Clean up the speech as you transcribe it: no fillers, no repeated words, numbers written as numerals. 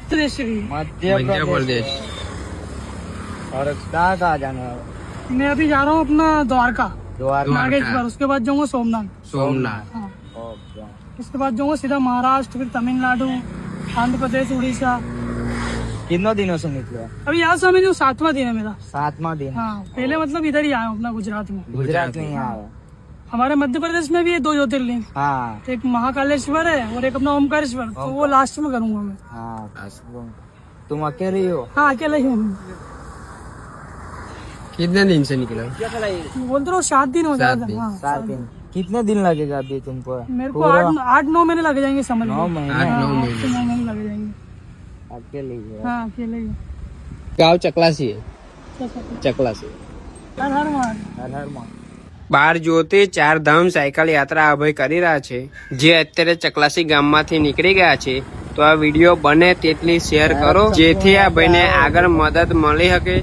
मध्य प्रदेश। और कहाँ जाना है? मैं अभी जा रहा हूँ अपना द्वारका, द्वारका। नागेश्वर, उसके बाद जाऊंगा सोमनाथ। सोमनाथ। हाँ, ओके। उसके बाद जाऊंगा सीधा महाराष्ट्र, फिर तमिलनाडु, आंध्र प्रदेश, उड़ीसा। कितनों दिनों से निकले? अभी यहाँ से हमें जो 7वां दिन है मेरा। 7वां दिन। हाँ, पहले मतलब इधर ही आया हूँ अपना गुजरात में। गुजरात में यहाँ है। हमारे मध्य प्रदेश में भी है 2 ज्योतिर्लिंग, हाँ एक महाकालेश्वर है और एक अपना ओमकारेश्वर, तो वो लास्ट में करूंगा मैं। हाँ। तुम अकेले ही हो? हाँ, अकेला ही हूँ। कितने दिन से निकले? बोलते रहो 7 दिन हो जाते हैं। हाँ, 7 दिन। कितने दिन लगेगा अभी तुमको? मेरे को 8-9 महीने लग जाएंगे समझ लो। 9 महीने। 8-9 9 महीने। महीने लग जाएंगे। अकेले ही है। हाँ, अकेले ही। गाँव चकलासी है। अच्छा, चकलासी। हर हर महादेव। हर हर महादेव। 12 જ્યોતિ 4 ધામ સાયકલ યાત્રા અભય કરી રહ્યા છે, જે અત્યારે ચકલાસી ગામમાંથી નીકળી ગયા છે. તો આ વિડીયો બને તેટલી શેર કરો, જેથી આ ભાઈને આગળ મદદ મળી શકે.